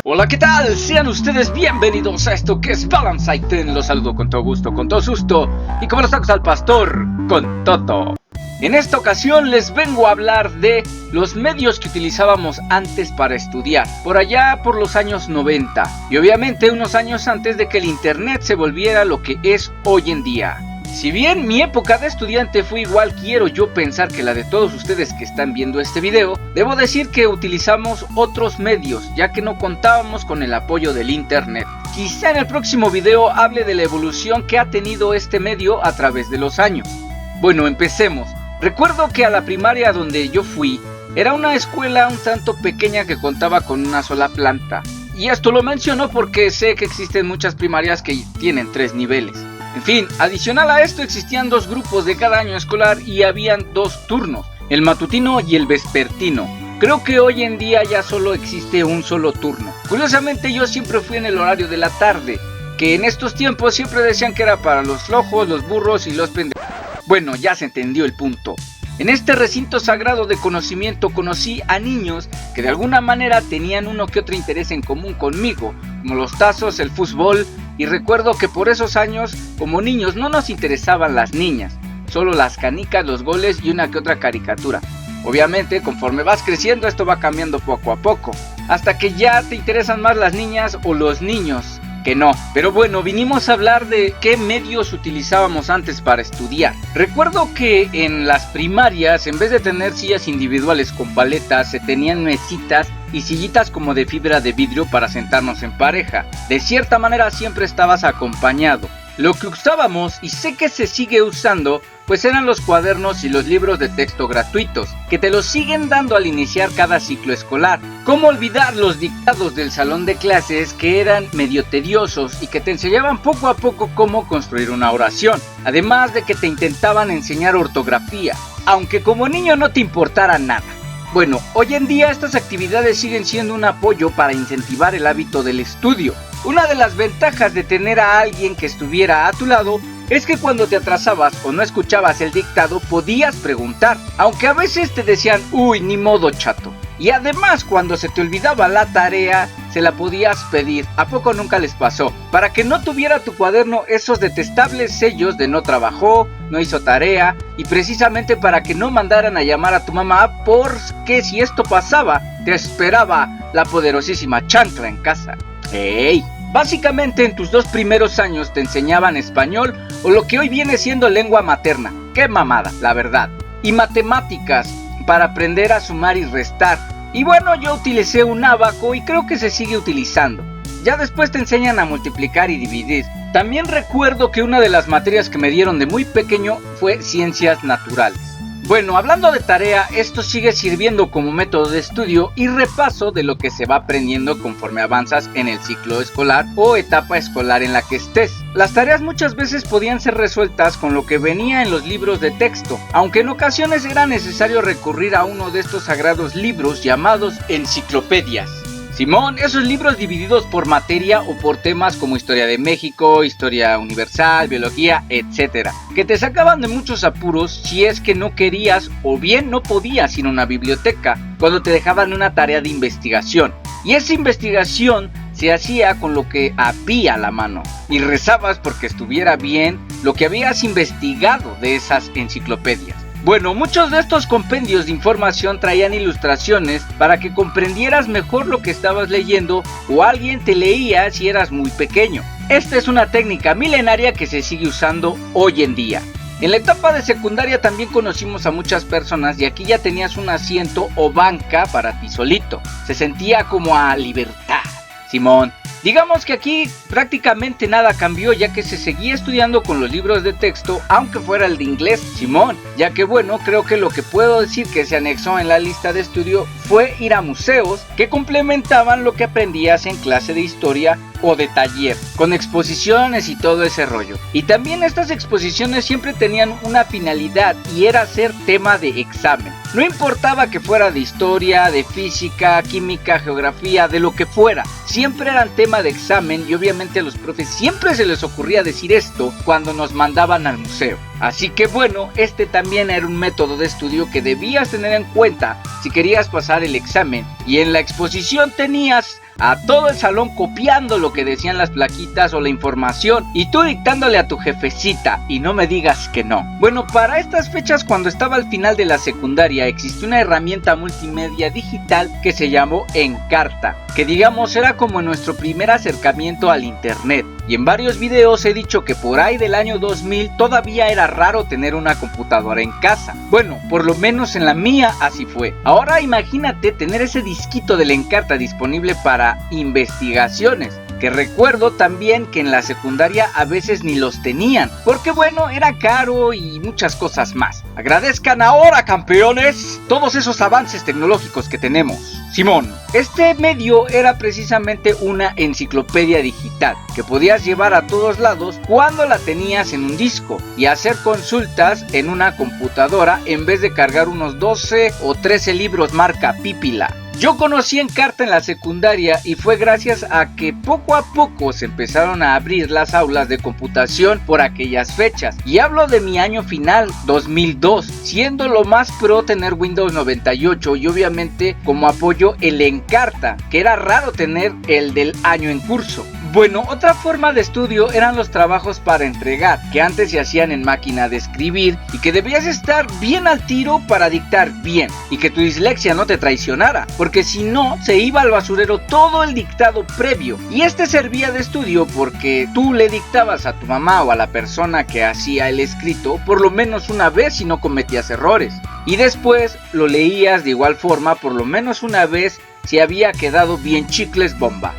Hola, ¿qué tal? Sean ustedes bienvenidos a esto que es Balance Item. Los saludo con todo gusto, con todo susto y como los tacos al pastor, con Toto. En esta ocasión les vengo a hablar de los medios que utilizábamos antes para estudiar, por allá por los años 90 y obviamente unos años antes de que el internet se volviera lo que es hoy en día. Si bien mi época de estudiante fue igual, quiero yo pensar que la de todos ustedes que están viendo este video, debo decir que utilizamos otros medios, ya que no contábamos con el apoyo del internet. Quizá en el próximo video hable de la evolución que ha tenido este medio a través de los años. Bueno, empecemos. Recuerdo que a la primaria donde yo fui, era una escuela un tanto pequeña que contaba con una sola planta. Y esto lo menciono porque sé que existen muchas primarias que tienen 3 niveles. En fin, adicional a esto existían 2 grupos de cada año escolar y habían 2 turnos, el matutino y el vespertino. Creo que hoy en día ya solo existe un solo turno. Curiosamente yo siempre fui en el horario de la tarde, que en estos tiempos siempre decían que era para los flojos, los burros y los pendejos. Bueno, ya se entendió el punto. En este recinto sagrado de conocimiento conocí a niños que de alguna manera tenían uno que otro interés en común conmigo, como los tazos, el fútbol, y recuerdo que por esos años, como niños, no nos interesaban las niñas, solo las canicas, los goles y una que otra caricatura. Obviamente, conforme vas creciendo, esto va cambiando poco a poco, hasta que ya te interesan más las niñas o los niños que no. Pero bueno, vinimos a hablar de qué medios utilizábamos antes para estudiar. Recuerdo que en las primarias, en vez de tener sillas individuales con paletas, se tenían mesitas y sillitas como de fibra de vidrio para sentarnos en pareja. De cierta manera siempre estabas acompañado. Lo que usábamos, y sé que se sigue usando, pues eran los cuadernos y los libros de texto gratuitos, que te los siguen dando al iniciar cada ciclo escolar. ¿Cómo olvidar los dictados del salón de clases que eran medio tediosos y que te enseñaban poco a poco cómo construir una oración? Además de que te intentaban enseñar ortografía, aunque como niño no te importara nada. Bueno, hoy en día estas actividades siguen siendo un apoyo para incentivar el hábito del estudio. Una de las ventajas de tener a alguien que estuviera a tu lado es que cuando te atrasabas o no escuchabas el dictado podías preguntar, aunque a veces te decían, uy, ni modo chato. Y además cuando se te olvidaba la tarea, se la podías pedir. ¿A poco nunca les pasó? Para que no tuviera tu cuaderno esos detestables sellos de no trabajó, no hizo tarea, y precisamente para que no mandaran a llamar a tu mamá, porque si esto pasaba, te esperaba la poderosísima chancla en casa. ¡Ey! Básicamente en tus 2 primeros años te enseñaban español o lo que hoy viene siendo lengua materna. ¡Qué mamada, la verdad! Y matemáticas para aprender a sumar y restar. Y bueno, yo utilicé un ábaco y creo que se sigue utilizando. Ya después te enseñan a multiplicar y dividir. También recuerdo que una de las materias que me dieron de muy pequeño fue ciencias naturales. Bueno, hablando de tarea, esto sigue sirviendo como método de estudio y repaso de lo que se va aprendiendo conforme avanzas en el ciclo escolar o etapa escolar en la que estés. Las tareas muchas veces podían ser resueltas con lo que venía en los libros de texto, aunque en ocasiones era necesario recurrir a uno de estos sagrados libros llamados enciclopedias. Simón, esos libros divididos por materia o por temas como historia de México, historia universal, biología, etc. Que te sacaban de muchos apuros si es que no querías o bien no podías ir a una biblioteca cuando te dejaban una tarea de investigación. Y esa investigación se hacía con lo que había a la mano y rezabas porque estuviera bien lo que habías investigado de esas enciclopedias. Bueno, muchos de estos compendios de información traían ilustraciones para que comprendieras mejor lo que estabas leyendo o alguien te leía si eras muy pequeño. Esta es una técnica milenaria que se sigue usando hoy en día. En la etapa de secundaria también conocimos a muchas personas y aquí ya tenías un asiento o banca para ti solito. Se sentía como a libertad, Simón. Digamos que aquí prácticamente nada cambió, ya que se seguía estudiando con los libros de texto, aunque fuera el de inglés, Simón, ya que bueno, creo que lo que puedo decir que se anexó en la lista de estudio fue ir a museos que complementaban lo que aprendías en clase de historia o de taller, con exposiciones y todo ese rollo. Y también estas exposiciones siempre tenían una finalidad y era ser tema de examen. No importaba que fuera de historia, de física, química, geografía, de lo que fuera, siempre eran tema de examen y obviamente a los profes siempre se les ocurría decir esto cuando nos mandaban al museo. Así que bueno, este también era un método de estudio que debías tener en cuenta si querías pasar el examen, y en la exposición tenías a todo el salón copiando lo que decían las plaquitas o la información y tú dictándole a tu jefecita, y no me digas que no. Bueno, para estas fechas, cuando estaba al final de la secundaria, existió una herramienta multimedia digital que se llamó Encarta, que digamos era como nuestro primer acercamiento al internet, y en varios videos he dicho que por ahí del año 2000 todavía era raro tener una computadora en casa. Bueno, por lo menos en la mía así fue. Ahora imagínate tener ese disquito de la Encarta disponible para investigaciones, que recuerdo también que en la secundaria a veces ni los tenían, porque bueno, era caro y muchas cosas más. Agradezcan ahora, campeones, todos esos avances tecnológicos que tenemos. Simón, este medio era precisamente una enciclopedia digital que podías llevar a todos lados cuando la tenías en un disco y hacer consultas en una computadora en vez de cargar unos 12 o 13 libros marca Pípila. Yo conocí Encarta en la secundaria y fue gracias a que poco a poco se empezaron a abrir las aulas de computación por aquellas fechas. Y hablo de mi año final, 2002, siendo lo más pro tener Windows 98 y obviamente como apoyo el Encarta, que era raro tener el del año en curso. Bueno, otra forma de estudio eran los trabajos para entregar, que antes se hacían en máquina de escribir y que debías estar bien al tiro para dictar bien y que tu dislexia no te traicionara, porque si no, se iba al basurero todo el dictado previo. Y este servía de estudio porque tú le dictabas a tu mamá o a la persona que hacía el escrito por lo menos una vez y no cometías errores. Y después lo leías de igual forma por lo menos una vez si había quedado bien chicles bomba.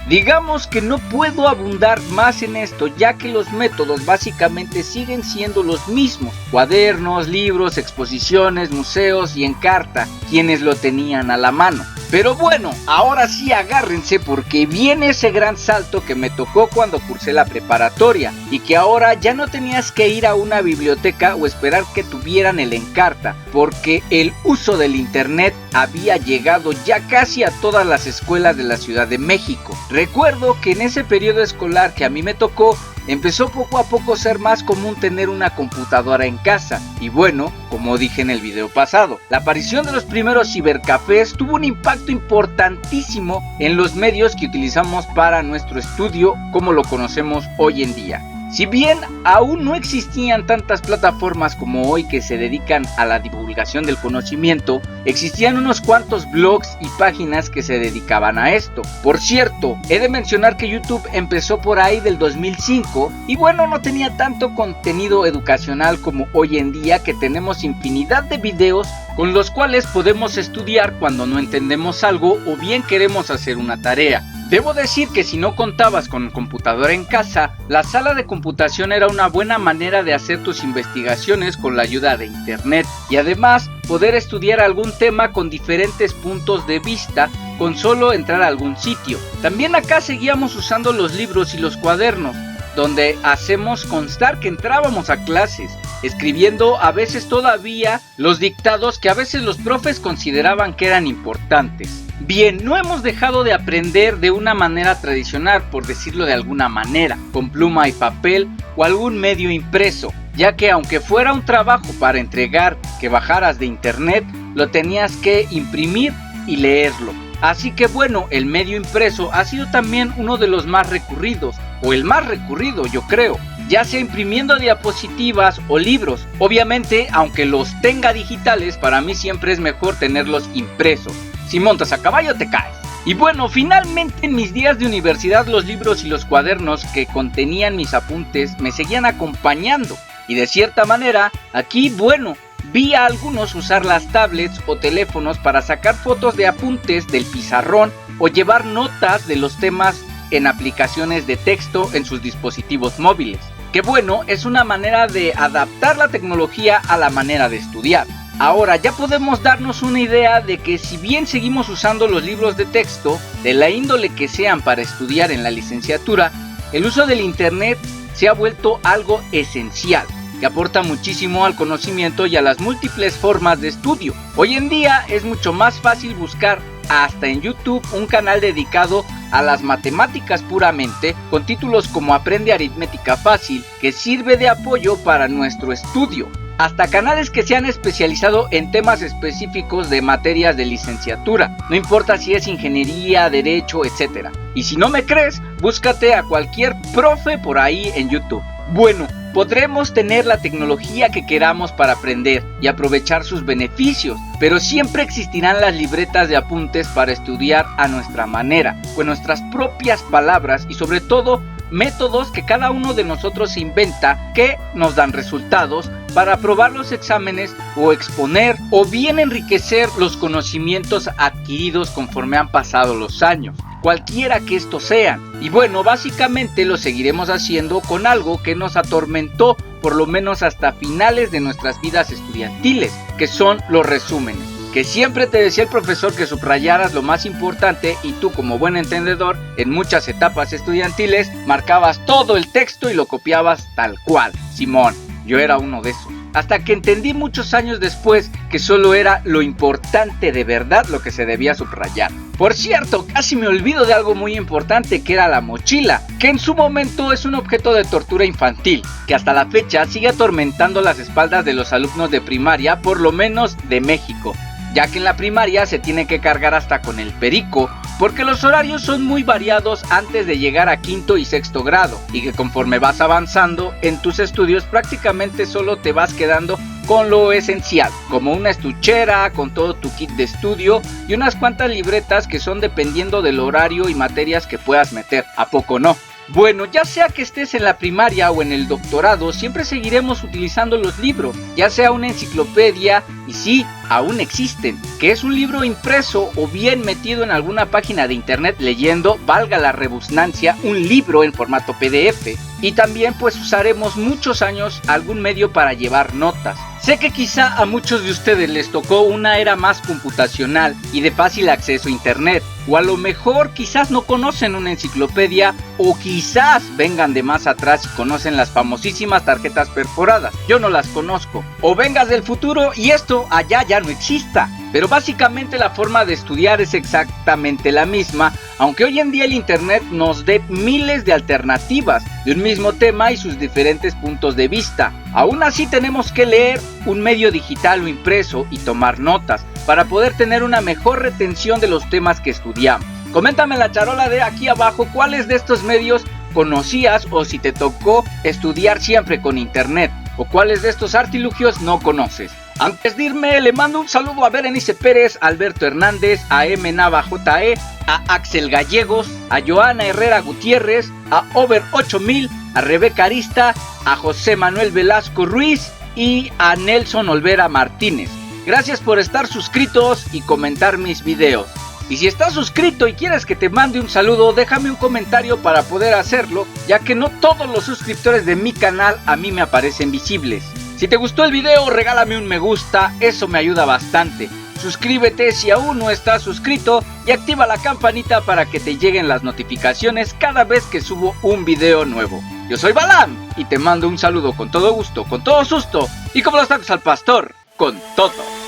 Digamos que no puedo abundar más en esto, ya que los métodos básicamente siguen siendo los mismos: cuadernos, libros, exposiciones, museos y Encarta, quienes lo tenían a la mano. Pero bueno, ahora sí agárrense porque viene ese gran salto que me tocó cuando cursé la preparatoria y que ahora ya no tenías que ir a una biblioteca o esperar que tuvieran el Encarta, porque el uso del internet había llegado ya casi a todas las escuelas de la Ciudad de México. Recuerdo que en ese periodo escolar que a mí me tocó, empezó poco a poco a ser más común tener una computadora en casa. Y bueno, como dije en el video pasado, la aparición de los primeros cibercafés tuvo un impacto importantísimo en los medios que utilizamos para nuestro estudio como lo conocemos hoy en día. Si bien aún no existían tantas plataformas como hoy que se dedican a la divulgación del conocimiento, existían unos cuantos blogs y páginas que se dedicaban a esto. Por cierto, he de mencionar que YouTube empezó por ahí del 2005 y bueno, no tenía tanto contenido educacional como hoy en día, que tenemos infinidad de videos con los cuales podemos estudiar cuando no entendemos algo o bien queremos hacer una tarea. Debo decir que si no contabas con computadora en casa, la sala de computación era una buena manera de hacer tus investigaciones con la ayuda de internet y además poder estudiar algún tema con diferentes puntos de vista con solo entrar a algún sitio. También acá seguíamos usando los libros y los cuadernos, donde hacemos constar que entrábamos a clases, escribiendo a veces todavía los dictados que a veces los profes consideraban que eran importantes. Bien, no hemos dejado de aprender de una manera tradicional, por decirlo de alguna manera, con pluma y papel o algún medio impreso, ya que aunque fuera un trabajo para entregar que bajaras de internet, lo tenías que imprimir y leerlo. Así que bueno, el medio impreso ha sido también uno de los más recurridos, o el más recurrido yo creo, ya sea imprimiendo diapositivas o libros. Obviamente, aunque los tenga digitales, para mí siempre es mejor tenerlos impresos. Si montas a caballo te caes. Y bueno, finalmente en mis días de universidad los libros y los cuadernos que contenían mis apuntes me seguían acompañando. Y de cierta manera, aquí bueno, vi a algunos usar las tablets o teléfonos para sacar fotos de apuntes del pizarrón o llevar notas de los temas en aplicaciones de texto en sus dispositivos móviles. Que bueno, es una manera de adaptar la tecnología a la manera de estudiar. Ahora ya podemos darnos una idea de que si bien seguimos usando los libros de texto, de la índole que sean para estudiar en la licenciatura, el uso del internet se ha vuelto algo esencial, que aporta muchísimo al conocimiento y a las múltiples formas de estudio. Hoy en día es mucho más fácil buscar hasta en YouTube un canal dedicado a las matemáticas puramente, con títulos como Aprende aritmética fácil, que sirve de apoyo para nuestro estudio, hasta canales que se han especializado en temas específicos de materias de licenciatura, no importa si es ingeniería, derecho, etc. Y si no me crees, búscate a cualquier profe por ahí en YouTube. Bueno, podremos tener la tecnología que queramos para aprender y aprovechar sus beneficios, pero siempre existirán las libretas de apuntes para estudiar a nuestra manera, con nuestras propias palabras y sobre todo métodos que cada uno de nosotros inventa que nos dan resultados para aprobar los exámenes o exponer o bien enriquecer los conocimientos adquiridos conforme han pasado los años, cualquiera que estos sean. Y bueno, básicamente lo seguiremos haciendo con algo que nos atormentó por lo menos hasta finales de nuestras vidas estudiantiles, que son los resúmenes. Que siempre te decía el profesor que subrayaras lo más importante y tú, como buen entendedor, en muchas etapas estudiantiles marcabas todo el texto y lo copiabas tal cual. Simón, yo era uno de esos. Hasta que entendí muchos años después que solo era lo importante de verdad lo que se debía subrayar. Por cierto, casi me olvido de algo muy importante, que era la mochila, que en su momento es un objeto de tortura infantil, que hasta la fecha sigue atormentando las espaldas de los alumnos de primaria, por lo menos de México, ya que en la primaria se tiene que cargar hasta con el perico, porque los horarios son muy variados antes de llegar a quinto y sexto grado, y que conforme vas avanzando en tus estudios prácticamente solo te vas quedando con lo esencial, como una estuchera con todo tu kit de estudio y unas cuantas libretas que son dependiendo del horario y materias que puedas meter, ¿a poco no? Bueno, ya sea que estés en la primaria o en el doctorado, siempre seguiremos utilizando los libros, ya sea una enciclopedia, y sí, aún existen, que es un libro impreso o bien metido en alguna página de internet leyendo, valga la redundancia, un libro en formato PDF. Y también pues usaremos muchos años algún medio para llevar notas. Sé que quizá a muchos de ustedes les tocó una era más computacional y de fácil acceso a internet, o a lo mejor quizás no conocen una enciclopedia, o quizás vengan de más atrás y conocen las famosísimas tarjetas perforadas. Yo no las conozco. O vengas del futuro y esto allá ya no exista. Pero básicamente la forma de estudiar es exactamente la misma, aunque hoy en día el internet nos dé miles de alternativas de un mismo tema y sus diferentes puntos de vista. Aún así tenemos que leer un medio digital o impreso y tomar notas para poder tener una mejor retención de los temas que estudiamos. Coméntame en la charola de aquí abajo cuáles de estos medios conocías o si te tocó estudiar siempre con internet, o cuáles de estos artilugios no conoces. Antes de irme, le mando un saludo a Berenice Pérez, a Alberto Hernández, a M. Nava JE, a Axel Gallegos, a Joana Herrera Gutiérrez, a Over 8000, a Rebeca Arista, a José Manuel Velasco Ruiz y a Nelson Olvera Martínez. Gracias por estar suscritos y comentar mis videos. Y si estás suscrito y quieres que te mande un saludo, déjame un comentario para poder hacerlo, ya que no todos los suscriptores de mi canal a mí me aparecen visibles. Si te gustó el video, regálame un me gusta, eso me ayuda bastante. Suscríbete si aún no estás suscrito y activa la campanita para que te lleguen las notificaciones cada vez que subo un video nuevo. Yo soy Balam y te mando un saludo con todo gusto, con todo susto y como los tacos al pastor, con todo.